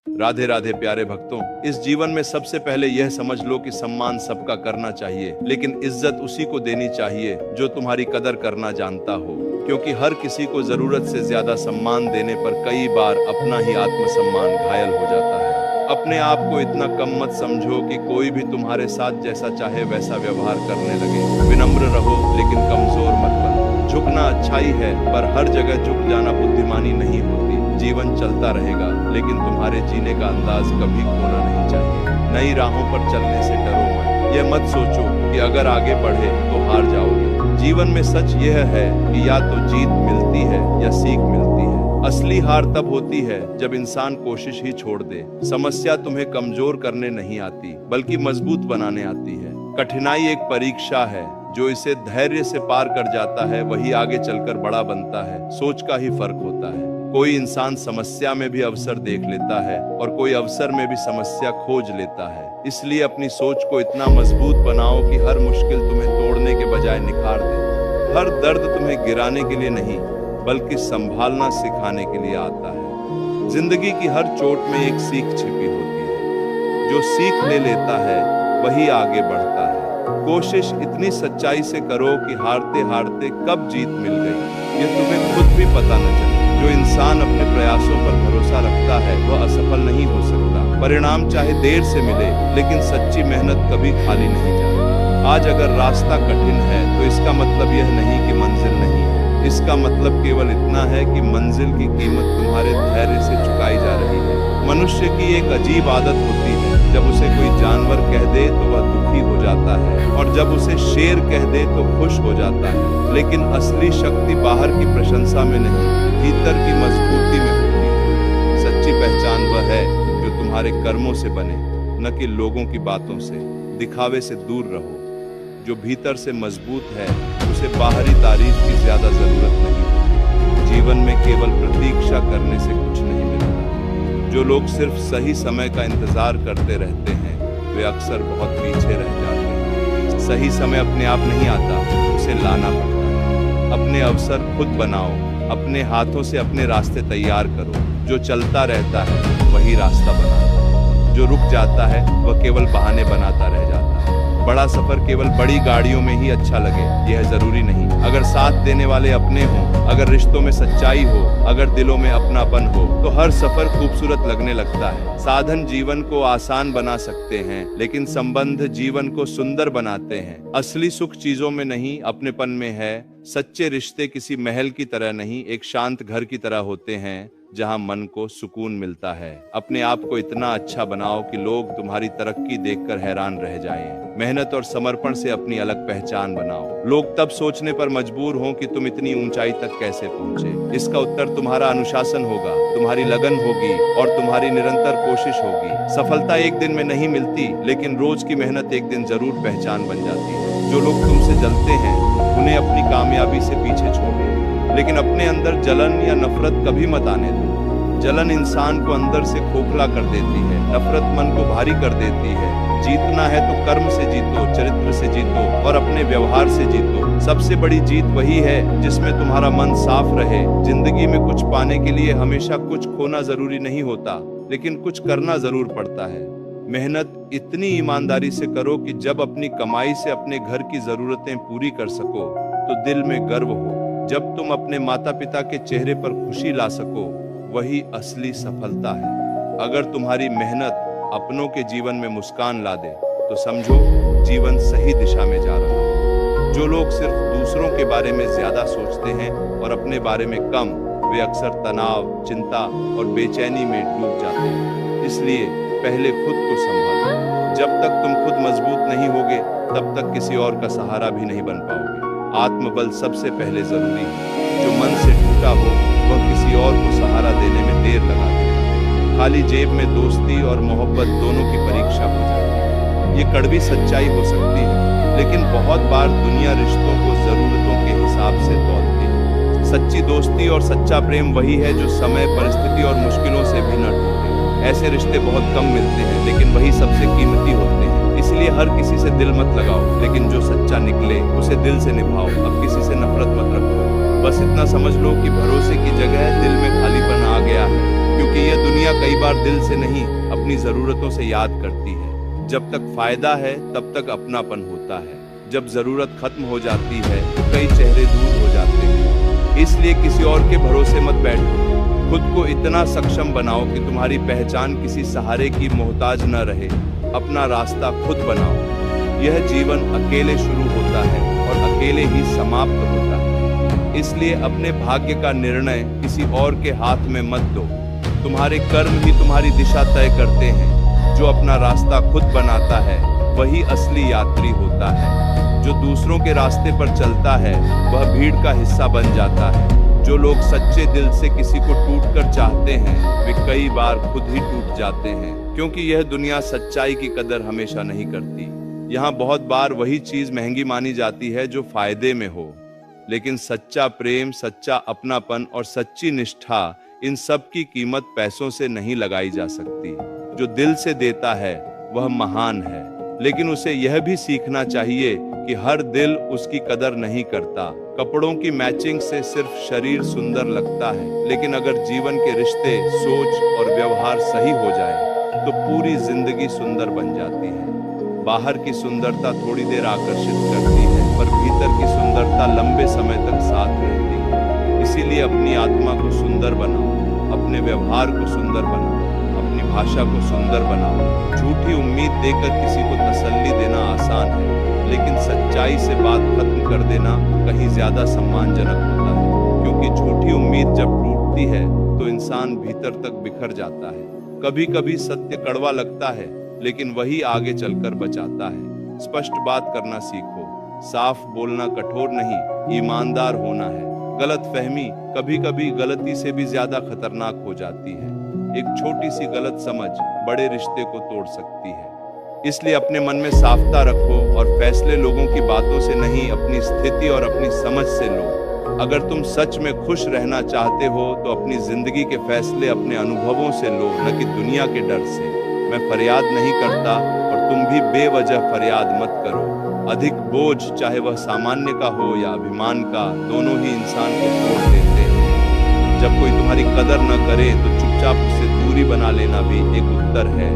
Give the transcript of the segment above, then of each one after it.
राधे राधे प्यारे भक्तों, इस जीवन में सबसे पहले यह समझ लो कि सम्मान सबका करना चाहिए, लेकिन इज्जत उसी को देनी चाहिए जो तुम्हारी कदर करना जानता हो। क्योंकि हर किसी को जरूरत से ज्यादा सम्मान देने पर कई बार अपना ही आत्मसम्मान घायल हो जाता है। अपने आप को इतना कम मत समझो कि कोई भी तुम्हारे साथ जैसा चाहे वैसा व्यवहार करने लगे। विनम्र रहो लेकिन कमजोर मत बनो। झुकना अच्छाई है, पर हर जगह झुक जाना बुद्धिमानी नहीं होती। जीवन चलता रहेगा, लेकिन तुम्हारे जीने का अंदाज कभी खोना नहीं चाहिए। नई राहों पर चलने से डरो मत। यह मत सोचो कि अगर आगे बढ़े तो हार जाओगे। जीवन में सच यह है कि या तो जीत मिलती है या सीख मिलती है। असली हार तब होती है जब इंसान कोशिश ही छोड़ दे। समस्या तुम्हें कमजोर करने नहीं आती, बल्कि मजबूत बनाने आती है। कठिनाई एक परीक्षा है, जो इसे धैर्य से पार कर जाता है वही आगे चलकर बड़ा बनता है। सोच का ही फर्क होता है। कोई इंसान समस्या में भी अवसर देख लेता है और कोई अवसर में भी समस्या खोज लेता है। इसलिए अपनी सोच को इतना मजबूत बनाओ कि हर मुश्किल तुम्हें तोड़ने के बजाय निखार दे। हर दर्द तुम्हें गिराने के लिए नहीं, बल्कि संभालना सिखाने के लिए आता है। जिंदगी की हर चोट में एक सीख छिपी होती है। जो सीख ले लेता है वही आगे बढ़ता है। कोशिश इतनी सच्चाई से करो कि हारते हारते कब जीत मिल गई ये तुम्हें खुद भी पता न चले। जो इंसान अपने प्रयासों पर भरोसा रखता है वह असफल नहीं हो सकता। परिणाम चाहे देर से मिले, लेकिन सच्ची मेहनत कभी खाली नहीं जाती। आज अगर रास्ता कठिन है तो इसका मतलब यह नहीं कि मंजिल नहीं है। इसका मतलब केवल इतना है कि मंजिल की कीमत तुम्हारे धैर्य से चुकाई जा रही है। मनुष्य की एक अजीब आदत होती है, जब उसे कोई जानवर कह दे तो वह दुखी हो जाता है, और जब उसे शेर कह दे तो खुश हो जाता है। लेकिन असली शक्ति बाहर की प्रशंसा में नहीं, भीतर की मजबूती में होती है। सच्ची पहचान वह है जो तुम्हारे कर्मों से बने, न कि लोगों की बातों से। दिखावे से दूर रहो। जो भीतर से मजबूत है उसे बाहरी तारीफ की ज्यादा जरूरत नहीं। जीवन में केवल प्रतीक्षा करने से कुछ नहीं मिलता। जो लोग सिर्फ सही समय का इंतजार करते रहते हैं वे अक्सर बहुत पीछे रह जाते हैं। सही समय अपने आप नहीं आता, उसे लाना पड़ता है। अपने अवसर खुद बनाओ। अपने हाथों से अपने रास्ते तैयार करो। जो चलता रहता है वही रास्ता बनाता है। जो रुक जाता है वह केवल बहाने बनाता रह जाता है। बड़ा सफर केवल बड़ी गाड़ियों में ही अच्छा लगे यह जरूरी नहीं। अगर साथ देने वाले अपने हों, अगर रिश्तों में सच्चाई हो, अगर दिलों में अपनापन हो, तो हर सफर खूबसूरत लगने लगता है। साधन जीवन को आसान बना सकते हैं, लेकिन संबंध जीवन को सुंदर बनाते हैं। असली सुख चीजों में नहीं, अपनेपन में है। सच्चे रिश्ते किसी महल की तरह नहीं, एक शांत घर की तरह होते हैं, जहां मन को सुकून मिलता है। अपने आप को इतना अच्छा बनाओ कि लोग तुम्हारी तरक्की देखकर हैरान रह जाएं। मेहनत और समर्पण से अपनी अलग पहचान बनाओ। लोग तब सोचने पर मजबूर हों कि तुम इतनी ऊंचाई तक कैसे पहुंचे। इसका उत्तर तुम्हारा अनुशासन होगा, तुम्हारी लगन होगी और तुम्हारी निरंतर कोशिश होगी। सफलता एक दिन में नहीं मिलती, लेकिन रोज की मेहनत एक दिन जरूर पहचान बन जाती है। जो लोग तुमसे जलते हैं उन्हें अपनी कामयाबी से पीछे छोड़ो, लेकिन अपने अंदर जलन या नफरत कभी मत आने दो। जलन इंसान को अंदर से खोखला कर देती है, नफरत मन को भारी कर देती है। जीतना है तो कर्म से जीतो, चरित्र से जीतो और अपने व्यवहार से जीतो। सबसे बड़ी जीत वही है जिसमें तुम्हारा मन साफ रहे। जिंदगी में कुछ पाने के लिए हमेशा कुछ खोना जरूरी नहीं होता, लेकिन कुछ करना जरूर पड़ता है। मेहनत इतनी ईमानदारी से करो कि जब अपनी कमाई से अपने घर की जरूरतें पूरी कर सको तो दिल में गर्व हो। जब तुम अपने माता पिता के चेहरे पर खुशी ला सको, वही असली सफलता है। अगर तुम्हारी मेहनत अपनों के जीवन में मुस्कान ला दे तो समझो जीवन सही दिशा में जा रहा है। जो लोग सिर्फ दूसरों के बारे में ज्यादा सोचते हैं और अपने बारे में कम, वे अक्सर तनाव, चिंता और बेचैनी में डूब जाते हैं। इसलिए पहले खुद को संभालो। जब तक तुम खुद मजबूत नहीं होगे, तब तक किसी और का सहारा भी नहीं बन पाओगे। आत्मबल सबसे पहले जरूरी है। जो मन से टूटा हो वह किसी और को सहारा देने में देर लगा दे। खाली जेब में दोस्ती और मोहब्बत दोनों की परीक्षा हो जाती है। ये कड़वी सच्चाई हो सकती है, लेकिन बहुत बार दुनिया रिश्तों को जरूरतों के हिसाब से तौलती है। सच्ची दोस्ती और सच्चा प्रेम वही है जो समय, परिस्थिति और मुश्किलों से भी न टूटे। ऐसे रिश्ते बहुत कम मिलते हैं, लेकिन वही सबसे कीमती होते हैं। इसलिए हर किसी से दिल मत लगाओ, लेकिन जो सच्चा निकले उसे दिल से निभाओ। अब किसी से नफरत मत रखो। बस इतना समझ लो कि भरोसे की जगह दिल में खालीपन आ गया है, क्योंकि क्योंकि यह दुनिया कई बार दिल से नहीं अपनी जरूरतों से याद करती है। जब तक फायदा है तब तक अपनापन होता है, जब जरूरत खत्म हो जाती है तो कई चेहरे दूर हो जाते हैं। इसलिए किसी और के भरोसे मत बैठो, खुद को इतना सक्षम बनाओ कि तुम्हारी पहचान किसी सहारे की मोहताज न रहे। अपना रास्ता खुद बनाओ। यह जीवन अकेले शुरू होता है और अकेले ही समाप्त होता है। इसलिए अपने भाग्य का निर्णय किसी और के हाथ में मत दो। तुम्हारे कर्म ही तुम्हारी दिशा तय करते हैं। जो अपना रास्ता खुद बनाता है वही असली यात्री होता है। जो दूसरों के रास्ते पर चलता है वह भीड़ का हिस्सा बन जाता है। जो लोग सच्चे दिल से किसी को टूटकर चाहते हैं वे कई बार खुद ही टूट जाते हैं, क्योंकि यह दुनिया सच्चाई की कदर हमेशा नहीं करती। यहाँ बहुत बार वही चीज महंगी मानी जाती है जो फायदे में हो, लेकिन सच्चा प्रेम, सच्चा अपनापन और सच्ची निष्ठा, इन सब की कीमत पैसों से नहीं लगाई जा सकती। जो दिल से देता है वह महान है, लेकिन उसे यह भी सीखना चाहिए कि हर दिल उसकी कदर नहीं करता। कपड़ों की मैचिंग से सिर्फ शरीर सुंदर लगता है, लेकिन अगर जीवन के रिश्ते, सोच और व्यवहार सही हो जाए तो पूरी जिंदगी सुंदर बन जाती है। बाहर की सुंदरता थोड़ी देर आकर्षित करती है, पर भीतर की सुंदरता लंबे समय तक साथ रहती है। इसीलिए अपनी आत्मा को सुंदर बनाओ, अपने व्यवहार को सुंदर बनाओ, अपनी भाषा को सुंदर बनाओ। झूठी उम्मीद देकर किसी को तसल्ली देना आसान है, लेकिन सच्चाई से बात खत्म कर देना कहीं ज्यादा सम्मानजनक होता है। क्योंकि झूठी उम्मीद जब टूटती है तो इंसान भीतर तक बिखर जाता है। कभी कभी सत्य कड़वा लगता है, लेकिन वही आगे चलकर बचाता है। स्पष्ट बात करना सीखो। साफ बोलना कठोर नहीं, ईमानदार होना है। गलत फहमी कभी कभी गलती से भी ज्यादा खतरनाक हो जाती है। एक छोटी सी गलत समझ बड़े रिश्ते को तोड़ सकती है। इसलिए अपने मन में साफता रखो और फैसले लोगों की बातों से नहीं, अपनी स्थिति और अपनी समझ से लो। अगर तुम सच में खुश रहना चाहते हो तो अपनी जिंदगी के फैसले अपने अनुभवों से लो, न कि दुनिया के डर से। मैं फरियाद नहीं करता और तुम भी बेवजह फरियाद मत करो। अधिक बोझ, चाहे वह सामान्य का हो या अभिमान का, दोनों ही इंसान को तोड़ देते हैं। जब कोई तुम्हारी कदर न करे तो चुपचाप उससे दूरी बना लेना भी एक उत्तर है।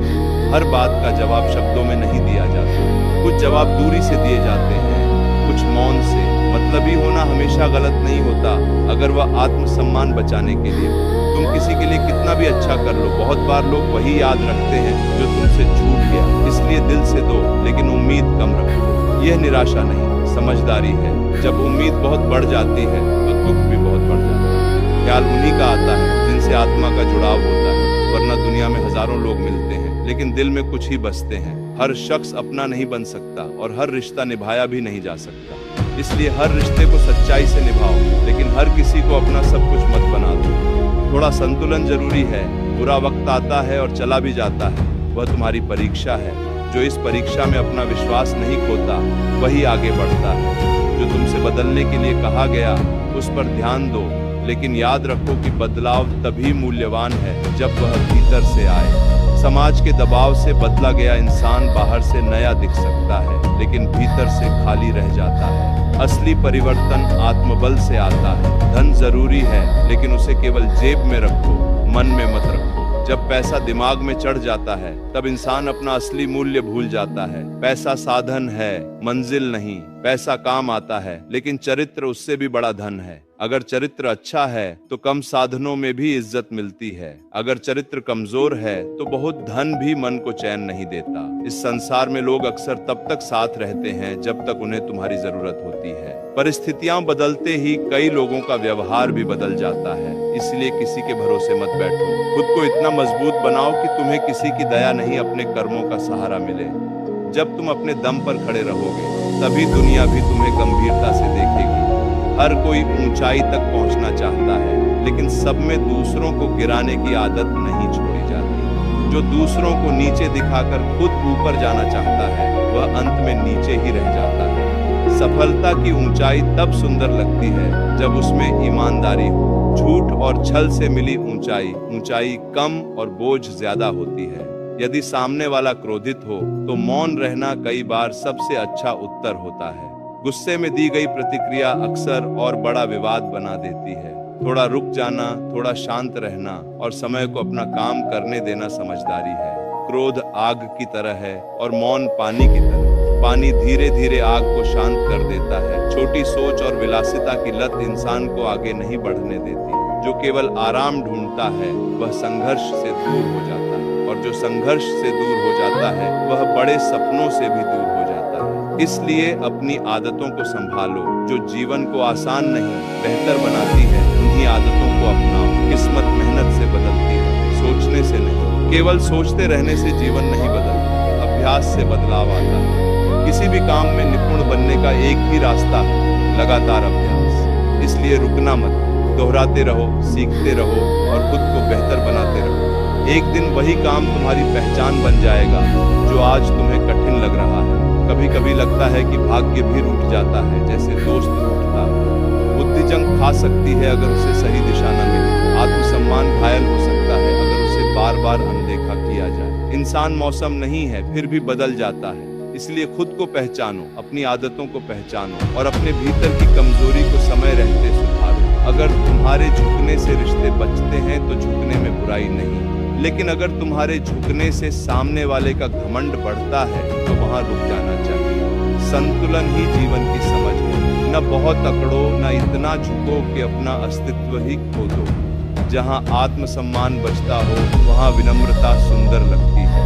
हर बात का जवाब शब्दों में नहीं दिया जाता। कुछ जवाब दूरी से दिए जाते हैं, कुछ मौन से। मतलबी होना हमेशा गलत नहीं होता, अगर वह आत्मसम्मान बचाने के लिए। तुम किसी के लिए कितना भी अच्छा कर लो, बहुत बार लोग वही याद रखते हैं जो तुमसे छूट गया। इसलिए दिल से दो, लेकिन उम्मीद कम रखो। यह निराशा नहीं, समझदारी है। जब उम्मीद बहुत बढ़ जाती है तो दुख भी बहुत बढ़ जाता है। ख्याल उन्हीं का आता है जिनसे आत्मा का जुड़ाव होता है, वरना दुनिया में हजारों लोग मिलते हैं लेकिन दिल में कुछ ही बसते हैं। हर शख्स अपना नहीं बन सकता और हर रिश्ता निभाया भी नहीं जा सकता। इसलिए हर रिश्ते को सच्चाई से निभाओ, लेकिन हर किसी को अपना सब कुछ मत बना दो। थोड़ा संतुलन जरूरी है। बुरा वक्त आता है और चला भी जाता है, वह तुम्हारी परीक्षा है। जो इस परीक्षा में अपना विश्वास नहीं खोता वही आगे बढ़ता है। जो तुमसे बदलने के लिए कहा गया उस पर ध्यान दो, लेकिन याद रखो कि बदलाव तभी मूल्यवान है जब वह भीतर से आए। समाज के दबाव से बदला गया इंसान बाहर से नया दिख सकता है, लेकिन भीतर से खाली रह जाता है। असली परिवर्तन आत्मबल से आता है। धन जरूरी है, लेकिन उसे केवल जेब में रखो, मन में मत रखो। जब पैसा दिमाग में चढ़ जाता है तब इंसान अपना असली मूल्य भूल जाता है। पैसा साधन है, मंजिल नहीं। पैसा काम आता है, लेकिन चरित्र उससे भी बड़ा धन है। अगर चरित्र अच्छा है तो कम साधनों में भी इज्जत मिलती है। अगर चरित्र कमजोर है तो बहुत धन भी मन को चैन नहीं देता। इस संसार में लोग अक्सर तब तक साथ रहते हैं जब तक उन्हें तुम्हारी जरूरत होती है। परिस्थितियां बदलते ही कई लोगों का व्यवहार भी बदल जाता है। इसलिए किसी के भरोसे मत बैठो। खुद को इतना मजबूत बनाओ कि तुम्हें किसी की दया नहीं, अपने कर्मों का सहारा मिले। जब तुम अपने दम पर खड़े रहोगे तभी दुनिया भी तुम्हें गंभीरता से देखेगी। हर कोई ऊंचाई तक पहुंचना चाहता है, लेकिन सब में दूसरों को गिराने की आदत नहीं छोड़ी जाती। जो दूसरों को नीचे दिखाकर खुद ऊपर जाना चाहता है वह अंत में नीचे ही रह जाता है। सफलता की ऊंचाई तब सुंदर लगती है जब उसमें ईमानदारी हो। झूठ और छल से मिली ऊंचाई कम और बोझ ज्यादा होती है। यदि सामने वाला क्रोधित हो तो मौन रहना कई बार सबसे अच्छा उत्तर होता है। गुस्से में दी गई प्रतिक्रिया अक्सर और बड़ा विवाद बना देती है। थोड़ा रुक जाना, थोड़ा शांत रहना और समय को अपना काम करने देना समझदारी है। क्रोध आग की तरह है और मौन पानी की तरह। पानी धीरे धीरे आग को शांत कर देता है। छोटी सोच और विलासिता की लत इंसान को आगे नहीं बढ़ने देती। जो केवल आराम ढूंढता है वह संघर्ष से दूर हो जाता है, और जो संघर्ष से दूर हो जाता है वह बड़े सपनों से भी दूर हो जाता है। इसलिए अपनी आदतों को संभालो। जो जीवन को आसान नहीं बेहतर बनाती है, उन्हीं आदतों को अपनाओ। किस्मत मेहनत से बदलती है, सोचने से नहीं। केवल सोचते रहने से जीवन नहीं बदलता, अभ्यास से बदलाव आता है। किसी भी काम में निपुण बनने का एक ही रास्ता है, लगातार अभ्यास। इसलिए रुकना मत, दोहराते रहो, सीखते रहो और खुद को बेहतर बनाते रहो। एक दिन वही काम तुम्हारी पहचान बन जाएगा जो आज तुम्हें कठिन लग रहा है। कभी कभी लगता है कि भाग्य भी रूठ जाता है, जैसे दोस्त रूठता है। बुद्धि जंग खा सकती है अगर उसे सही दिशा न मिले। आत्मसम्मान घायल हो सकता है अगर उसे बार बार अनदेखा किया जाए। इंसान मौसम नहीं है, फिर भी बदल जाता है। इसलिए खुद को पहचानो, अपनी आदतों को पहचानो और अपने भीतर की कमजोरी को समय रहते सुधारो। अगर तुम्हारे झुकने से रिश्ते बचते हैं तो झुकने में बुराई नहीं, लेकिन अगर तुम्हारे झुकने से सामने वाले का घमंड बढ़ता है तो वहां रुक जाना चाहिए। संतुलन ही जीवन की समझ है। न बहुत अकड़ो, न इतना झुको कि अपना अस्तित्व ही खो दो। जहां आत्मसम्मान बचता हो वहां विनम्रता सुंदर लगती है।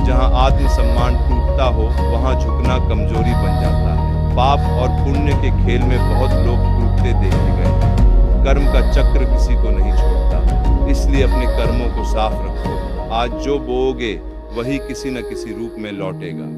जहां आत्मसम्मान टूटता हो वहां झुकना कमजोरी बन जाता है। पाप और पुण्य के खेल में बहुत लोग टूटते देखे गए। कर्म का चक्र किसी को नहीं छोड़ता, इसलिए अपने कर्मों को साफ रखो। आज जो बोओगे वही किसी न किसी रूप में लौटेगा।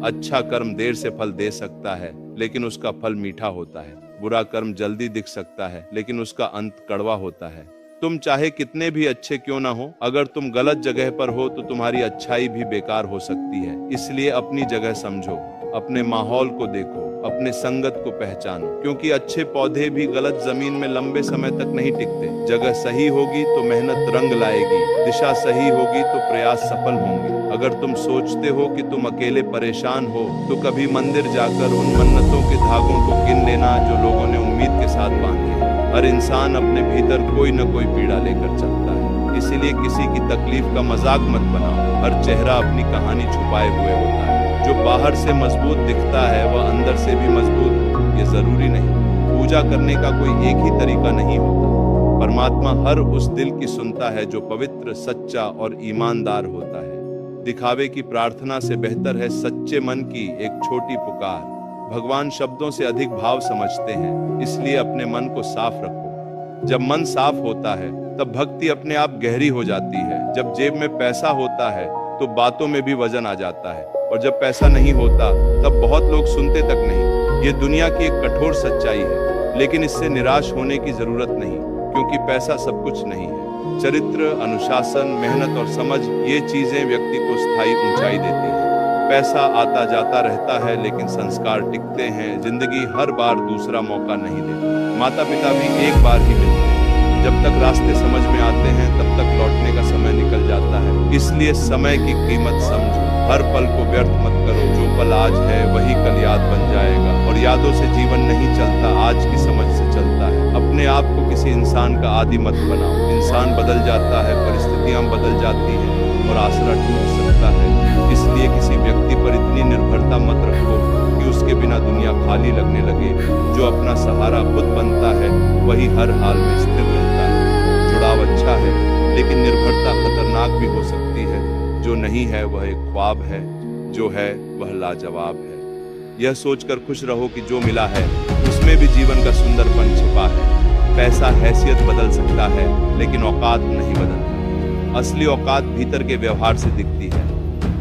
अच्छा कर्म देर से फल दे सकता है, लेकिन उसका फल मीठा होता है। बुरा कर्म जल्दी दिख सकता है, लेकिन उसका अंत कड़वा होता है। तुम चाहे कितने भी अच्छे क्यों ना हो, अगर तुम गलत जगह पर हो तो तुम्हारी अच्छाई भी बेकार हो सकती है। इसलिए अपनी जगह समझो, अपने माहौल को देखो, अपने संगत को पहचानो, क्योंकि अच्छे पौधे भी गलत जमीन में लंबे समय तक नहीं टिकते। जगह सही होगी तो मेहनत रंग लाएगी, दिशा सही होगी तो प्रयास सफल होंगे। अगर तुम सोचते हो कि तुम अकेले परेशान हो तो कभी मंदिर जाकर उन मन्नतों के धागों को गिन लेना जो लोगों ने उम्मीद के साथ बांधे हैं। हर इंसान अपने भीतर कोई न कोई पीड़ा लेकर चलता है, इसीलिए किसी की तकलीफ का मजाक मत बनाओ। हर चेहरा अपनी कहानी छुपाए हुए होता है। जो बाहर से मजबूत दिखता है वह अंदर से भी मजबूत हो, ये जरूरी नहीं। पूजा करने का कोई एक ही तरीका नहीं होता। परमात्मा हर उस दिल की सुनता है जो पवित्र, सच्चा और ईमानदार होता है। दिखावे की प्रार्थना से बेहतर है सच्चे मन की एक छोटी पुकार। भगवान शब्दों से अधिक भाव समझते हैं, इसलिए अपने मन को साफ रखो। जब मन साफ होता है तब भक्ति अपने आप गहरी हो जाती है। जब जेब में पैसा होता है तो बातों में भी वजन आ जाता है, और जब पैसा नहीं होता तब बहुत लोग सुनते तक नहीं। ये दुनिया की एक कठोर सच्चाई है, लेकिन इससे निराश होने की जरूरत नहीं, क्योंकि पैसा सब कुछ नहीं है। चरित्र, अनुशासन, मेहनत और समझ, ये चीजें व्यक्ति को स्थायी ऊंचाई देती हैं। पैसा आता जाता रहता है, लेकिन संस्कार टिकते हैं। जिंदगी हर बार दूसरा मौका नहीं देती। माता पिता भी एक बार ही मिलते हैं। जब तक रास्ते समझ में आते हैं तब तक लौटने का समय निकल जाता है। इसलिए समय की कीमत समझो, हर पल को व्यर्थ मत करो। जो पल आज है वही कल याद बन जाएगा, और यादों से जीवन नहीं चलता, आज की समझ से चलता है। अपने आप को किसी इंसान का आदी मत बनाओ। इंसान बदल जाता है, परिस्थितियां बदल जाती हैं और आसरा टूट सकता है। इसलिए किसी व्यक्ति पर इतनी निर्भरता मत रखो कि उसके बिना दुनिया खाली लगने लगे। जो अपना सहारा खुद बनता है वही हर हाल में स्थिर रहता है। जुड़ाव अच्छा है, लेकिन निर्भरता खतरनाक भी हो सकती है। जो नहीं है वह एक ख्वाब है, जो है वह लाजवाब है। यह सोचकर खुश रहो कि जो मिला है उसमें भी जीवन का सुंदरपन छिपा है। पैसा हैसियत बदल सकता है, लेकिन औकात नहीं बदलता। असली औकात भीतर के व्यवहार से दिखती है।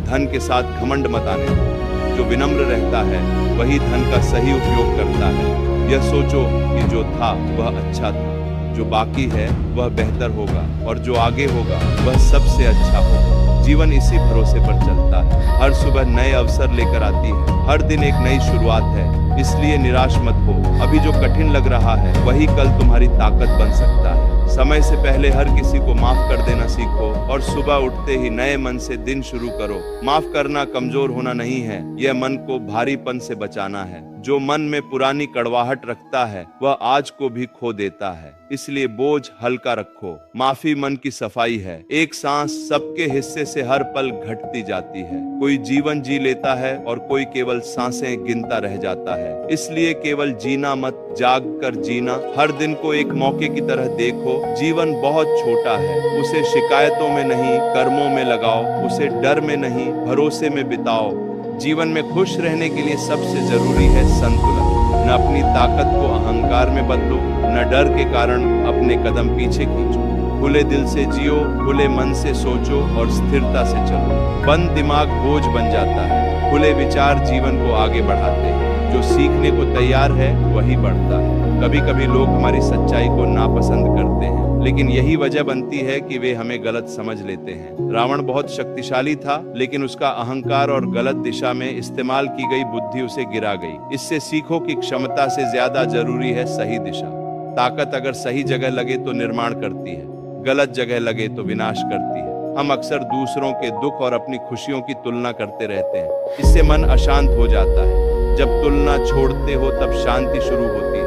धन के साथ घमंड मत आने दो। जो विनम्र रहता है वही धन का सही उपयोग करता है। यह सोचो कि जो था वह अच्छा था, जो बाकी है वह बेहतर होगा, और जो आगे होगा वह सबसे अच्छा होगा। जीवन इसी भरोसे पर चलता है। हर सुबह नए अवसर लेकर आती है। हर दिन एक नई शुरुआत है, इसलिए निराश मत हो। अभी जो कठिन लग रहा है वही कल तुम्हारी ताकत बन सकता है। समय से पहले हर किसी को माफ कर देना सीखो, और सुबह उठते ही नए मन से दिन शुरू करो। माफ करना कमजोर होना नहीं है, यह मन को भारीपन से बचाना है। जो मन में पुरानी कड़वाहट रखता है वह आज को भी खो देता है। इसलिए बोझ हल्का रखो। माफी मन की सफाई है। एक सांस सबके हिस्से से हर पल घटती जाती है। कोई जीवन जी लेता है और कोई केवल सांसें गिनता रह जाता है। इसलिए केवल जीना मत, जाग कर जीना। हर दिन को एक मौके की तरह देखो। जीवन बहुत छोटा है, उसे शिकायतों में नहीं कर्मों में लगाओ। उसे डर में नहीं भरोसे में बिताओ। जीवन में खुश रहने के लिए सबसे जरूरी है संतुलन। न अपनी ताकत को अहंकार में बदलो, न डर के कारण अपने कदम पीछे खींचो। खुले दिल से जियो, खुले मन से सोचो और स्थिरता से चलो। बंद दिमाग बोझ बन जाता है, खुले विचार जीवन को आगे बढ़ाते हैं। जो सीखने को तैयार है वही बढ़ता है। कभी कभी लोग हमारी सच्चाई को नापसंद करते हैं, लेकिन यही वजह बनती है कि वे हमें गलत समझ लेते हैं। रावण बहुत शक्तिशाली था, लेकिन उसका अहंकार और गलत दिशा में इस्तेमाल की गई बुद्धि उसे गिरा गई। इससे सीखो कि क्षमता से ज्यादा जरूरी है सही दिशा। ताकत अगर सही जगह लगे तो निर्माण करती है, गलत जगह लगे तो विनाश करती है। हम अक्सर दूसरों के दुख और अपनी खुशियों की तुलना करते रहते हैं। इससे मन अशांत हो जाता है। जब तुलना छोड़ते हो तब शांति शुरू होती है।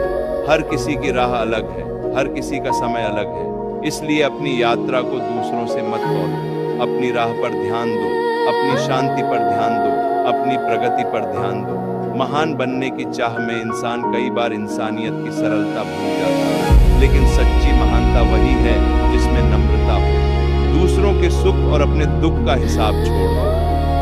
हर किसी की राह अलग है, हर किसी का समय अलग है। इसलिए अपनी यात्रा को दूसरों से मत तोलो। अपनी राह पर ध्यान दो, अपनी शांति पर ध्यान दो, अपनी प्रगति पर ध्यान दो। महान बनने की चाह में इंसान कई बार इंसानियत की सरलता भूल जाता है, लेकिन सच्ची महानता वही है जिसमें नम्रता हो। दूसरों के सुख और अपने दुख का हिसाब छोड़ दो।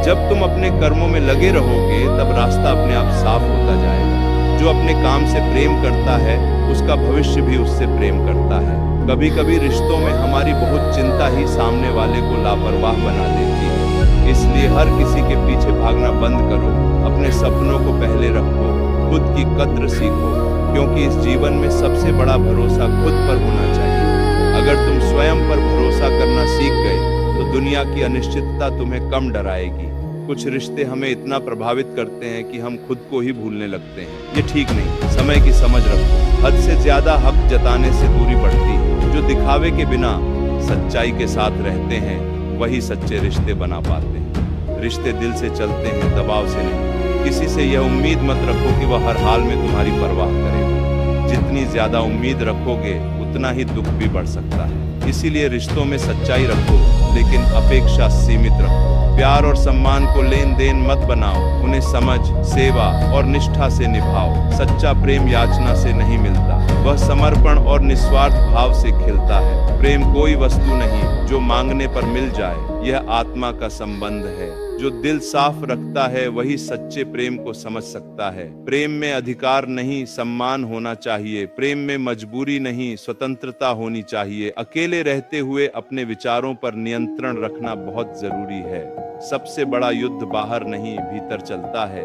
जब तुम अपने कर्मों में लगे रहोगे तब रास्ता अपने आप साफ होता जाएगा। जो अपने काम से प्रेम करता है उसका भविष्य भी उससे प्रेम करता है। कभी कभी रिश्तों में हमारी बहुत चिंता ही सामने वाले को लापरवाह बना देती है। इसलिए हर किसी के पीछे भागना बंद करो। अपने सपनों को पहले रखो, खुद की कद्र सीखो, क्योंकि इस जीवन में सबसे बड़ा भरोसा खुद पर होना चाहिए। अगर तुम स्वयं पर भरोसा करना सीख गए तो दुनिया की अनिश्चितता तुम्हें कम डराएगी। कुछ रिश्ते हमें इतना प्रभावित करते हैं कि हम खुद को ही भूलने लगते हैं। ये ठीक नहीं। समय की समझ रखो। हद से ज्यादा हक जताने से दूरी बढ़ती है। जो दिखावे के बिना सच्चाई के साथ रहते हैं वही सच्चे रिश्ते बना पाते हैं। रिश्ते दिल से चलते हैं, दबाव से नहीं। किसी से यह उम्मीद मत रखो कि वह हर हाल में तुम्हारी परवाह करेगा। जितनी ज्यादा उम्मीद रखोगे उतना ही दुख भी बढ़ सकता है। इसीलिए रिश्तों में सच्चाई रखो, लेकिन अपेक्षा सीमित रखो। प्यार और सम्मान को लेन देन मत बनाओ, उन्हें समझ, सेवा और निष्ठा से निभाओ। सच्चा प्रेम याचना से नहीं मिलता, वह समर्पण और निस्वार्थ भाव से खिलता है। प्रेम कोई वस्तु नहीं जो मांगने पर मिल जाए, यह आत्मा का संबंध है। जो दिल साफ रखता है वही सच्चे प्रेम को समझ सकता है। प्रेम में अधिकार नहीं, सम्मान होना चाहिए। प्रेम में मजबूरी नहीं, स्वतंत्रता होनी चाहिए। अकेले रहते हुए अपने विचारों पर नियंत्रण रखना बहुत जरूरी है। सबसे बड़ा युद्ध बाहर नहीं, भीतर चलता है।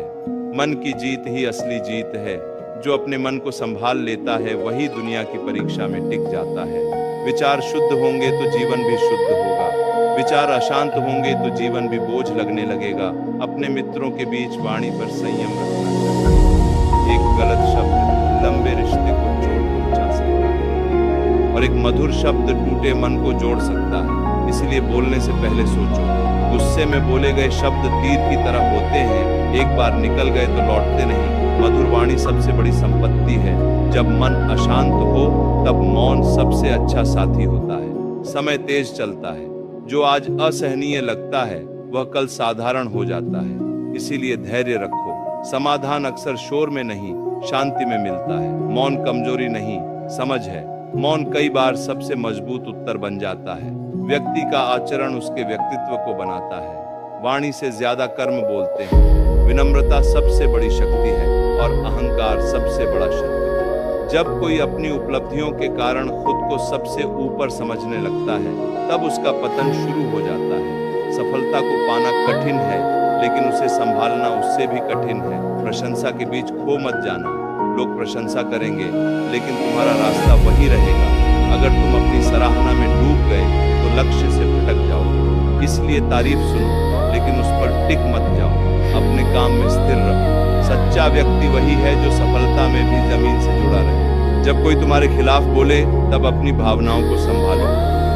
मन की जीत ही असली जीत है। जो अपने मन को संभाल लेता है वही दुनिया की परीक्षा में टिक जाता है। विचार शुद्ध होंगे तो जीवन भी शुद्ध होगा। विचार अशांत होंगे तो जीवन भी बोझ लगने लगेगा। अपने मित्रों के बीच वाणी पर संयम रखना चाहिए। एक गलत शब्द लंबे रिश्ते को चोट पहुंचा सकता है और एक मधुर शब्द टूटे मन को जोड़ सकता है। इसलिए बोलने से पहले सोचो। गुस्से में बोले गए शब्द तीर की तरह होते हैं, एक बार निकल गए तो लौटते नहीं। मधुर वाणी सबसे बड़ी संपत्ति है। जब मन अशांत हो तब मौन सबसे अच्छा साथी होता है। समय तेज चलता है। जो आज असहनीय लगता है वह कल साधारण हो जाता है। इसीलिए धैर्य रखो। समाधान अक्सर शोर में नहीं, शांति में मिलता है। मौन कमजोरी नहीं, समझ है। मौन कई बार सबसे मजबूत उत्तर बन जाता है। व्यक्ति का आचरण उसके व्यक्तित्व को बनाता है। वाणी से ज्यादा कर्म बोलते हैं। विनम्रता सबसे बड़ी शक्ति है और अहंकार सबसे बड़ा शत्रु है। जब कोई अपनी उपलब्धियों के कारण खुद को सबसे ऊपर समझने लगता है तब उसका पतन शुरू हो जाता है। सफलता को पाना कठिन है, लेकिन उसे संभालना उससे भी कठिन है। प्रशंसा के बीच खो मत जाना। लोग प्रशंसा करेंगे लेकिन तुम्हारा रास्ता वही रहेगा। अगर तुम अपनी सराहना में डूब गए तो लक्ष्य से भटक जाओ। इसलिए तारीफ सुनो लेकिन उस पर टिक मत जाओ। अपने काम में स्थिर रहो। सच्चा व्यक्ति वही है जो सफलता में भी जमीन से जुड़ा रहे। जब कोई तुम्हारे खिलाफ बोले तब अपनी भावनाओं को संभालो।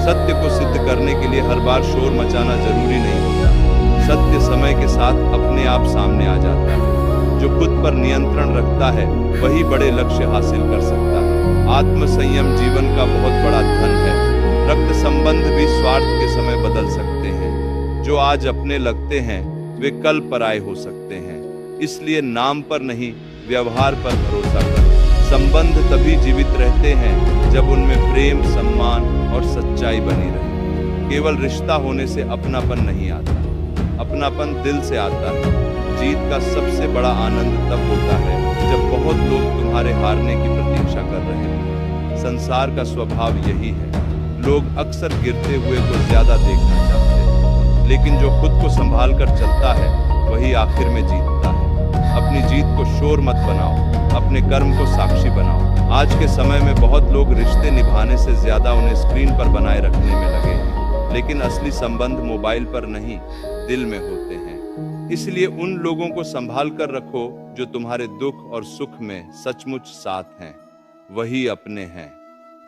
सत्य को सिद्ध करने के लिए हर बार शोर मचाना जरूरी नहीं होता। सत्य समय के साथ अपने आप सामने आ जाता है। जो खुद पर नियंत्रण रखता है वही बड़े लक्ष्य हासिल कर सकता है। आत्म संयम जीवन का बहुत बड़ा धन है। रक्त संबंध भी स्वार्थ के समय बदल सकते हैं। जो आज अपने लगते हैं वे कल पराये हो सकते हैं। इसलिए नाम पर नहीं, व्यवहार पर भरोसा करो। संबंध तभी जीवित रहते हैं जब उनमें प्रेम, सम्मान और सच्चाई बनी रहे। केवल रिश्ता होने से अपनापन नहीं आता, अपनापन दिल से आता है। जीत का सबसे बड़ा आनंद तब होता है जब बहुत लोग तुम्हारे हारने की प्रतीक्षा कर रहे हैं। संसार का स्वभाव यही है, लोग अक्सर गिरते हुए को ज्यादा देखना चाहते हैं, लेकिन जो खुद को संभाल कर चलता है वही आखिर में जीतता है। अपनी जीत को शोर मत बनाओ, अपने कर्म को साक्षी बनाओ। आज के समय में बहुत लोग रिश्ते निभाने से ज्यादा उन्हें स्क्रीन पर बनाए रखने में लगे हैं, लेकिन असली संबंध मोबाइल पर नहीं, दिल में होते हैं। इसलिए उन लोगों को संभाल कर रखो जो तुम्हारे दुख और सुख में सचमुच साथ हैं, वही अपने हैं।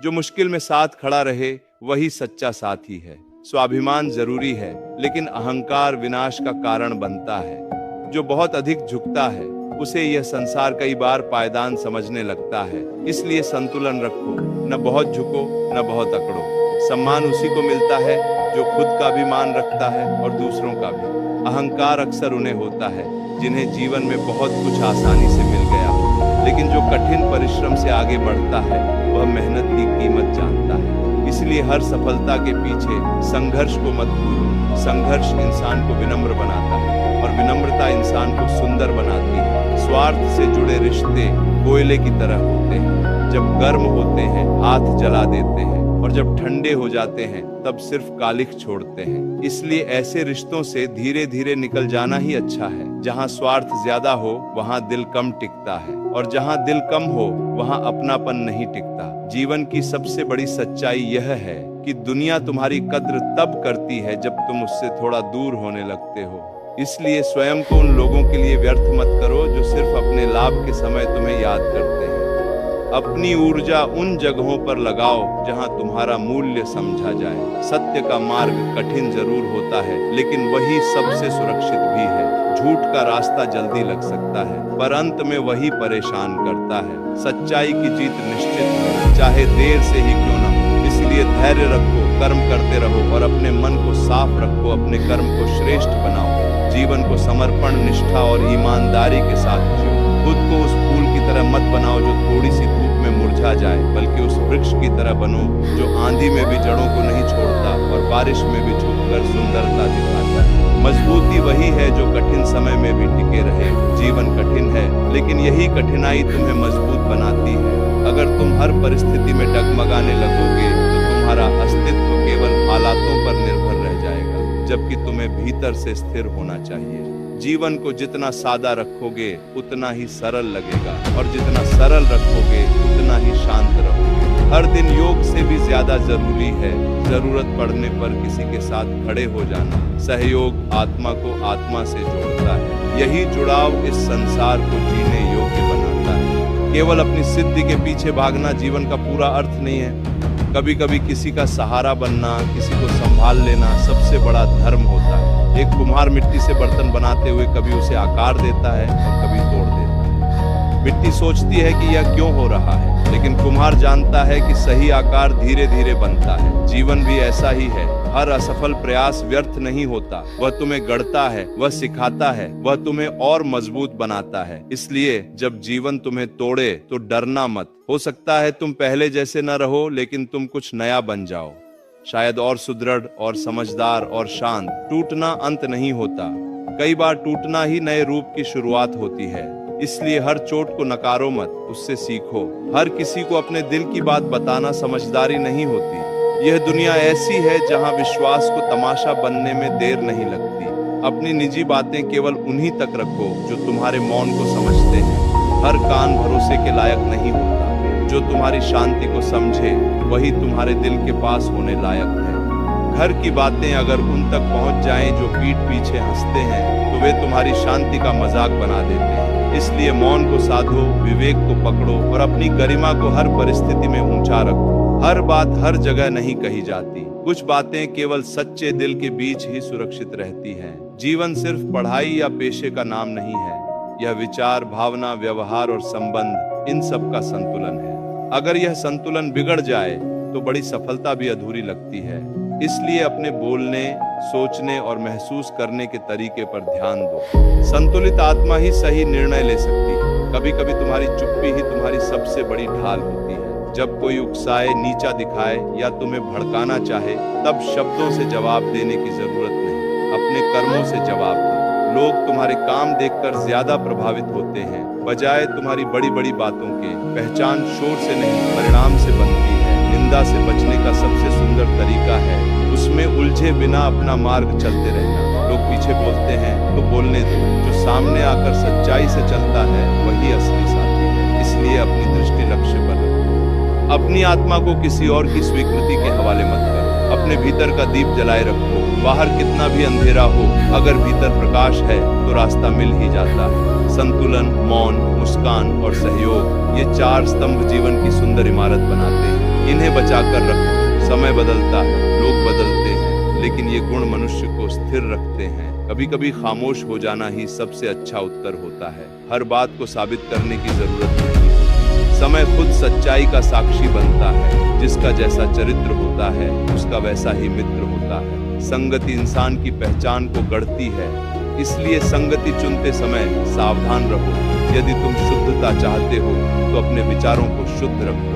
जो मुश्किल में साथ खड़ा रहे वही सच्चा साथी है। स्वाभिमान जरूरी है, लेकिन अहंकार विनाश का कारण बनता है। जो बहुत अधिक झुकता है उसे यह संसार कई बार पायदान समझने लगता है। इसलिए संतुलन रखो, न बहुत झुको न बहुत अकड़ो। सम्मान उसी को मिलता है जो खुद का भी मान रखता है और दूसरों का भी। अहंकार अक्सर उन्हें होता है जिन्हें जीवन में बहुत कुछ आसानी से मिल गया हो, लेकिन जो कठिन परिश्रम से आगे बढ़ता है वह मेहनत की कीमत जानता है। इसलिए हर सफलता के पीछे संघर्ष को मत भूलो। संघर्ष इंसान को विनम्र बनाता है और विनम्रता इंसान को सुंदर बनाती है। स्वार्थ से जुड़े रिश्ते कोयले की तरह होते हैं, जब गर्म होते हैं हाथ जला देते हैं और जब ठंडे हो जाते हैं तब सिर्फ कालिख छोड़ते हैं। इसलिए ऐसे रिश्तों से धीरे धीरे निकल जाना ही अच्छा है। जहाँ स्वार्थ ज्यादा हो वहाँ दिल कम टिकता है, और जहाँ दिल कम हो वहाँ अपनापन नहीं टिकता। जीवन की सबसे बड़ी सच्चाई यह है कि दुनिया तुम्हारी कद्र तब करती है जब तुम उससे थोड़ा दूर होने लगते हो। इसलिए स्वयं को उन लोगों के लिए व्यर्थ मत करो जो सिर्फ अपने लाभ के समय तुम्हें याद करते हैं। अपनी ऊर्जा उन जगहों पर लगाओ जहां तुम्हारा मूल्य समझा जाए। सत्य का मार्ग कठिन जरूर होता है, लेकिन वही सबसे सुरक्षित भी है। झूठ का रास्ता जल्दी लग सकता है, पर अंत में वही परेशान करता है। सच्चाई की जीत निश्चित है, चाहे देर से ही क्यों न हो। इसलिए धैर्य रखो, कर्म करते रहो और अपने मन को साफ रखो। अपने कर्म को श्रेष्ठ बनाओ। जीवन को समर्पण, निष्ठा और ईमानदारी के साथ जियो। खुद को उस फूल की तरह मत बनाओ जो थोड़ी सी धूप में मुरझा जाए, बल्कि उस वृक्ष की तरह बनो जो आंधी में भी जड़ों को नहीं छोड़ता और बारिश में भी झुककर सुंदरता दिखाता है। मजबूती वही है जो कठिन समय में भी टिके रहे। जीवन कठिन है, लेकिन यही कठिनाई तुम्हें मजबूत बनाती है। अगर तुम हर परिस्थिति में डगमगाने लगोगे तो तुम्हारा अस्तित्व केवल हालातों पर निर्भर रह जाएगा, जबकि तुम्हें भीतर से स्थिर होना चाहिए। जीवन को जितना सादा रखोगे उतना ही सरल लगेगा, और जितना सरल रखोगे उतना ही शांत रहोगे। हर दिन योग से भी ज्यादा जरूरी है जरूरत पड़ने पर किसी के साथ खड़े हो जाना। सहयोग आत्मा को आत्मा से जोड़ता है। यही जुड़ाव इस संसार को जीने योग्य बनाता है। केवल अपनी सिद्धि के पीछे भागना जीवन का पूरा अर्थ नहीं है। कभी कभी किसी का सहारा बनना, किसी को संभाल लेना सबसे बड़ा धर्म होता है। एक कुम्हार मिट्टी से बर्तन बनाते हुए कभी उसे आकार देता है और कभी तोड़ देता है। मिट्टी सोचती है कि यह क्यों हो रहा है, लेकिन कुम्हार जानता है कि सही आकार धीरे धीरे बनता है। जीवन भी ऐसा ही है। हर असफल प्रयास व्यर्थ नहीं होता। वह तुम्हें गढ़ता है, वह सिखाता है, वह तुम्हें और मजबूत बनाता है। इसलिए जब जीवन तुम्हें तोड़े तो डरना मत। हो सकता है तुम पहले जैसे न रहो, लेकिन तुम कुछ नया बन जाओ, शायद और सुदृढ़ और समझदार और शांत। टूटना अंत नहीं होता, कई बार टूटना ही नए रूप की शुरुआत होती है। इसलिए हर चोट को नकारो मत, उससे सीखो। हर किसी को अपने दिल की बात बताना समझदारी नहीं होती। यह दुनिया ऐसी है जहां विश्वास को तमाशा बनने में देर नहीं लगती। अपनी निजी बातें केवल उन्हीं तक रखो जो तुम्हारे मौन को समझते हैं। हर कान भरोसे के लायक नहीं होता। जो तुम्हारी शांति को समझे वही तुम्हारे दिल के पास होने लायक है। घर की बातें अगर उन तक पहुंच जाएं जो पीठ पीछे हंसते हैं तो वे तुम्हारी शांति का मजाक बना देते हैं। इसलिए मौन को साधो, विवेक को पकड़ो और अपनी गरिमा को हर परिस्थिति में ऊंचा रखो। हर बात हर जगह नहीं कही जाती। कुछ बातें केवल सच्चे दिल के बीच ही सुरक्षित रहती हैं। जीवन सिर्फ पढ़ाई या पेशे का नाम नहीं है, यह विचार, भावना, व्यवहार और संबंध, इन सब का संतुलन है। अगर यह संतुलन बिगड़ जाए तो बड़ी सफलता भी अधूरी लगती है। इसलिए अपने बोलने, सोचने और महसूस करने के तरीके पर ध्यान दो। संतुलित आत्मा ही सही निर्णय ले सकती है। कभी कभी तुम्हारी चुप्पी ही तुम्हारी सबसे बड़ी ढाल होती है। जब कोई उकसाए, नीचा दिखाए या तुम्हें भड़काना चाहे, तब शब्दों से जवाब देने की जरूरत नहीं, अपने कर्मों से जवाब दो। लोग तुम्हारे काम देखकर ज्यादा प्रभावित होते हैं, बजाय तुम्हारी बड़ी बड़ी बातों के। पहचान शोर से नहीं, परिणाम से बनती है। निंदा से बचने का सबसे सुंदर तरीका है उसमें उलझे बिना अपना मार्ग चलते रहना। लोग पीछे बोलते हैं तो बोलने दो, जो सामने आकर सच्चाई से चलता है वही असली साथी है। इसलिए अपनी दृष्टि लक्ष्य पर रखो। अपनी आत्मा को किसी और की स्वीकृति के हवाले मत करो। अपने भीतर का दीप जलाए रखो। बाहर कितना भी अंधेरा हो, अगर भीतर प्रकाश है तो रास्ता मिल ही जाता है। संतुलन, मौन, मुस्कान और सहयोग, ये चार स्तंभ जीवन की सुंदर इमारत बनाते हैं। इन्हें बचाकर रखो। समय बदलता है, लोग बदलते हैं, लेकिन ये गुण मनुष्य को स्थिर रखते हैं। कभी कभी खामोश हो जाना ही सबसे अच्छा उत्तर होता है। हर बात को साबित करने की जरूरत नहीं। समय खुद सच्चाई का साक्षी बनता है। जिसका जैसा चरित्र होता है उसका वैसा ही मित्र होता है। संगति इंसान की पहचान को गढ़ती है। इसलिए संगति चुनते समय सावधान रहो। यदि तुम शुद्धता चाहते हो तो अपने विचारों को शुद्ध रखो।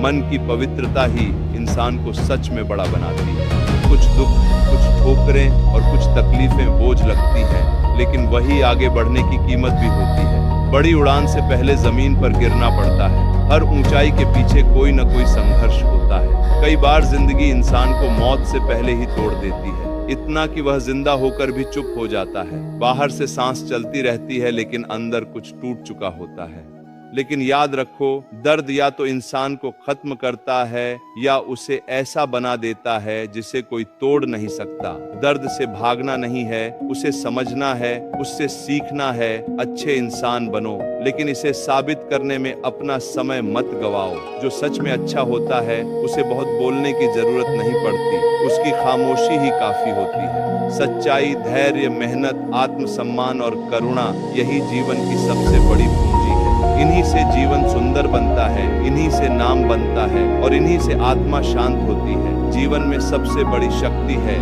मन की पवित्रता ही इंसान को सच में बड़ा बनाती है। कुछ दुख, कुछ ठोकरें और कुछ तकलीफें बोझ लगती हैं, लेकिन वही आगे बढ़ने की कीमत भी होती है। बड़ी उड़ान से पहले जमीन पर गिरना पड़ता है। हर ऊंचाई के पीछे कोई न कोई संघर्ष होता है। कई बार जिंदगी इंसान को मौत से पहले ही तोड़ देती है, इतना कि वह जिंदा होकर भी चुप हो जाता है। बाहर से सांस चलती रहती है, लेकिन अंदर कुछ टूट चुका होता है। लेकिन याद रखो, दर्द या तो इंसान को खत्म करता है या उसे ऐसा बना देता है जिसे कोई तोड़ नहीं सकता। दर्द से भागना नहीं है, उसे समझना है, उससे सीखना है। अच्छे इंसान बनो, लेकिन इसे साबित करने में अपना समय मत गवाओ। जो सच में अच्छा होता है उसे बहुत बोलने की जरूरत नहीं पड़ती, उसकी खामोशी ही काफी होती है। सच्चाई, धैर्य, मेहनत, आत्मसम्मान और करुणा, यही जीवन की सबसे बड़ी पूंजी है। इन्हीं से जीवन सुंदर बनता है, इन्हीं से नाम बनता है और इन्हीं से आत्मा शांत होती है। जीवन में सबसे बड़ी शक्ति है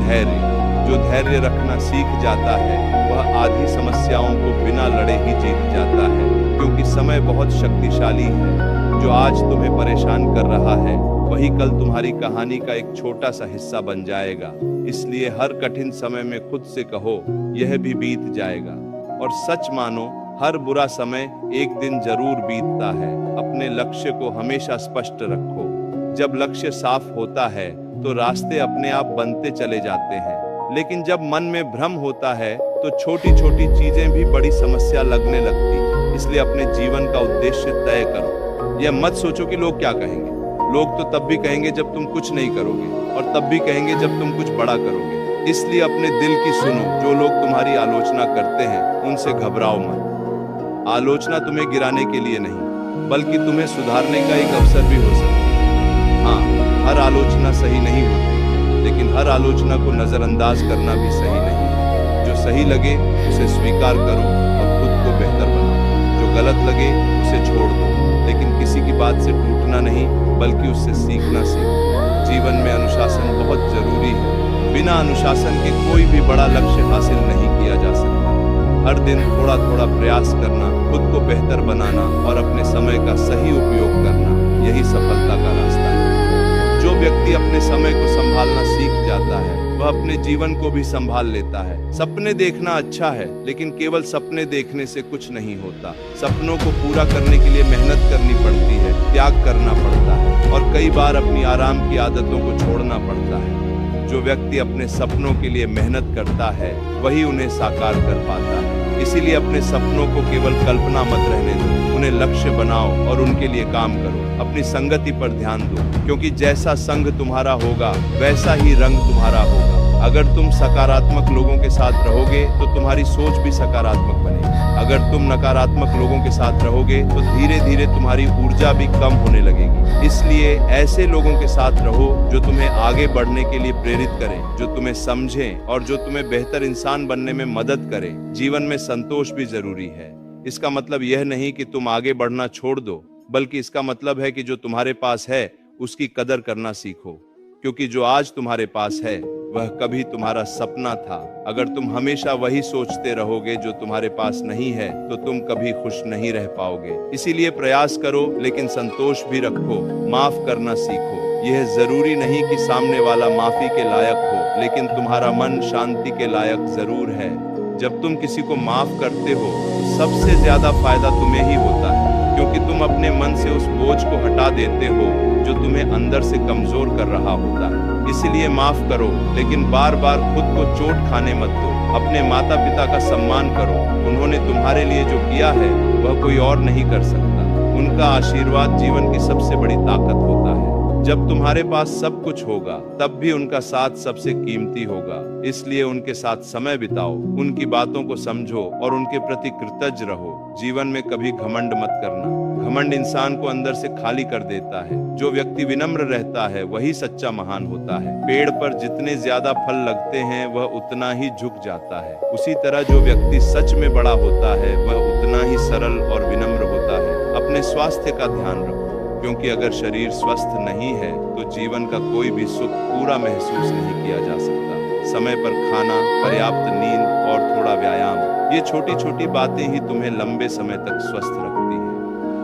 धैर्य। जो धैर्य रखना सीख जाता है वह आधी समस्याओं को बिना लड़े ही जीत जाता है, क्योंकि समय बहुत शक्तिशाली है। जो आज तुम्हें परेशान कर रहा है वही कल तुम्हारी कहानी का एक छोटा सा हिस्सा बन जाएगा। इसलिए हर कठिन समय में खुद से कहो, यह भी बीत जाएगा। और सच मानो, हर बुरा समय एक दिन जरूर बीतता है। अपने लक्ष्य को हमेशा स्पष्ट रखो। जब लक्ष्य साफ होता है तो रास्ते अपने आप बनते चले जाते हैं, लेकिन जब मन में भ्रम होता है तो छोटी छोटी चीजें भी बड़ी समस्या लगने लगती। इसलिए अपने जीवन का उद्देश्य तय करो। यह मत सोचो कि लोग क्या कहेंगे। लोग तो तब भी कहेंगे जब तुम कुछ नहीं करोगे, और तब भी कहेंगे जब तुम कुछ बड़ा करोगे। इसलिए अपने दिल की सुनो। जो लोग तुम्हारी आलोचना करते हैं उनसे घबराओ मत। आलोचना तुम्हें गिराने के लिए नहीं, बल्कि तुम्हें सुधारने का एक अवसर भी हो सकती है। हाँ, हर आलोचना सही नहीं होती, लेकिन हर आलोचना को नजरअंदाज करना भी सही नहीं है। जो सही लगे उसे स्वीकार करो और खुद को बेहतर बनाओ। जो गलत लगे उसे छोड़ दो, लेकिन किसी की बात से टूटना नहीं, बल्कि उससे सीखना सीखो। जीवन में अनुशासन बहुत जरूरी है। बिना अनुशासन के कोई भी बड़ा लक्ष्य हासिल नहीं किया जा सकता। हर दिन थोड़ा थोड़ा प्रयास करना, खुद को बेहतर बनाना और अपने समय का सही उपयोग करना, यही सफलता का रास्ता है। जो व्यक्ति अपने समय को संभालना सीख जाता है वह अपने जीवन को भी संभाल लेता है। सपने देखना अच्छा है, लेकिन केवल सपने देखने से कुछ नहीं होता। सपनों को पूरा करने के लिए मेहनत करनी पड़ती है, त्याग करना पड़ता है और कई बार अपनी आराम की आदतों को छोड़ना पड़ता है। जो व्यक्ति अपने सपनों के लिए मेहनत करता है वही उन्हें साकार कर पाता है। इसीलिए अपने सपनों को केवल कल्पना मत रहने दो, उन्हें लक्ष्य बनाओ और उनके लिए काम करो। अपनी संगति पर ध्यान दो, क्योंकि जैसा संग तुम्हारा होगा वैसा ही रंग तुम्हारा होगा। अगर तुम सकारात्मक लोगों के साथ रहोगे तो तुम्हारी सोच भी सकारात्मक बनेगी। अगर तुम नकारात्मक लोगों के साथ रहोगे तो धीरे धीरे तुम्हारी ऊर्जा भी कम होने लगेगी। इसलिए ऐसे लोगों के साथ रहो जो तुम्हें आगे बढ़ने के लिए प्रेरित करें, जो तुम्हें समझें और जो तुम्हें बेहतर इंसान बनने में मदद करें। जीवन में संतोष भी जरूरी है। इसका मतलब यह नहीं कि तुम आगे बढ़ना छोड़ दो, बल्कि इसका मतलब है कि जो तुम्हारे पास है उसकी कदर करना सीखो, क्योंकि जो आज तुम्हारे पास है वह कभी तुम्हारा सपना था। अगर तुम हमेशा वही सोचते रहोगे जो तुम्हारे पास नहीं है तो तुम कभी खुश नहीं रह पाओगे। इसीलिए प्रयास करो, लेकिन संतोष भी रखो। माफ करना सीखो। यह जरूरी नहीं कि सामने वाला माफी के लायक हो, लेकिन तुम्हारा मन शांति के लायक जरूर है। जब तुम किसी को माफ करते हो तो सबसे ज्यादा फायदा तुम्हें ही होता है, क्योंकि तुम अपने मन से उस बोझ को हटा देते हो जो तुम्हें अंदर से कमजोर कर रहा होता है। इसलिए माफ करो, लेकिन बार बार खुद को चोट खाने मत दो। अपने माता पिता का सम्मान करो। उन्होंने तुम्हारे लिए जो किया है वह कोई और नहीं कर सकता। उनका आशीर्वाद जीवन की सबसे बड़ी ताकत होता है। जब तुम्हारे पास सब कुछ होगा तब भी उनका साथ सबसे कीमती होगा। इसलिए उनके साथ समय बिताओ, उनकी बातों को समझो और उनके प्रति कृतज्ञ रहो। जीवन में कभी घमंड मत करना। घमंड इंसान को अंदर से खाली कर देता है। जो व्यक्ति विनम्र रहता है वही सच्चा महान होता है। पेड़ पर जितने ज्यादा फल लगते हैं वह उतना ही झुक जाता है। उसी तरह जो व्यक्ति सच में बड़ा होता है वह उतना ही सरल और विनम्र होता है। अपने स्वास्थ्य का ध्यान रखो, क्योंकि अगर शरीर स्वस्थ नहीं है तो जीवन का कोई भी सुख पूरा महसूस नहीं किया जा सकता। समय पर खाना, पर्याप्त नींद और थोड़ा व्यायाम, ये छोटी छोटी बातें ही तुम्हें लंबे समय तक स्वस्थ रखती हैं।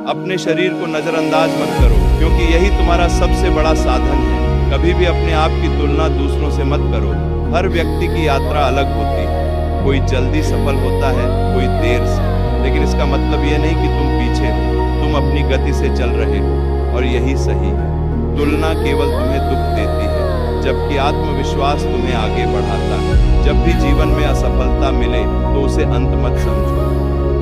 अपने शरीर को नजरअंदाज मत करो, क्योंकि यही तुम्हारा सबसे बड़ा साधन है। कभी भी अपने आप की तुलना दूसरों से मत करो। हर व्यक्ति की यात्रा अलग होती है। कोई जल्दी सफल होता है, कोई देर से, लेकिन इसका मतलब यह नहीं कि तुम पीछे हो। तुम अपनी गति से चल रहे हो और यही सही है। तुलना केवल तुम्हें दुख देती है, जबकि आत्मविश्वास तुम्हें आगे बढ़ाता है। जब भी जीवन में असफलता मिले तो उसे अंत मत समझो।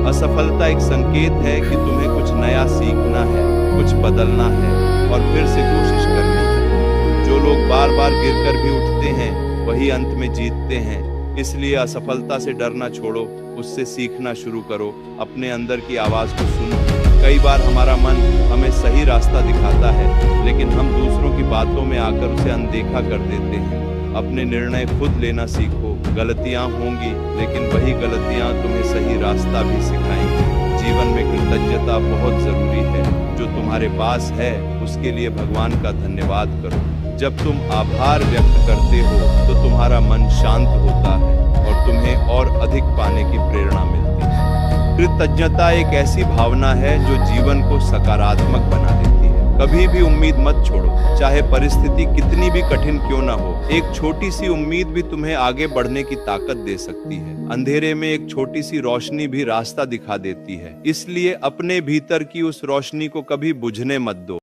असफलता एक संकेत है कि तुम्हें कुछ नया सीखना है, कुछ बदलना है और फिर से कोशिश करनी है। जो लोग बार बार गिरकर भी उठते हैं वही अंत में जीतते हैं। इसलिए असफलता से डरना छोड़ो, उससे सीखना शुरू करो। अपने अंदर की आवाज को सुनो। कई बार हमारा मन हमें सही रास्ता दिखाता है, लेकिन हम दूसरों की बातों में आकर उसे अनदेखा कर देते हैं। अपने निर्णय खुद लेना सीखो। गलतियां होंगी, लेकिन वही गलतियां तुम्हें सही रास्ता भी सिखाएंगी। जीवन में कृतज्ञता बहुत जरूरी है। जो तुम्हारे पास है उसके लिए भगवान का धन्यवाद करो। जब तुम आभार व्यक्त करते हो तो तुम्हारा मन शांत होता है और तुम्हें और अधिक पाने की प्रेरणा मिलती है। कृतज्ञता एक ऐसी भावना है जो जीवन को सकारात्मक बना देती है। कभी भी उम्मीद मत छोड़ो, चाहे परिस्थिति कितनी भी कठिन क्यों ना हो। एक छोटी सी उम्मीद भी तुम्हें आगे बढ़ने की ताकत दे सकती है। अंधेरे में एक छोटी सी रोशनी भी रास्ता दिखा देती है। इसलिए अपने भीतर की उस रोशनी को कभी बुझने मत दो।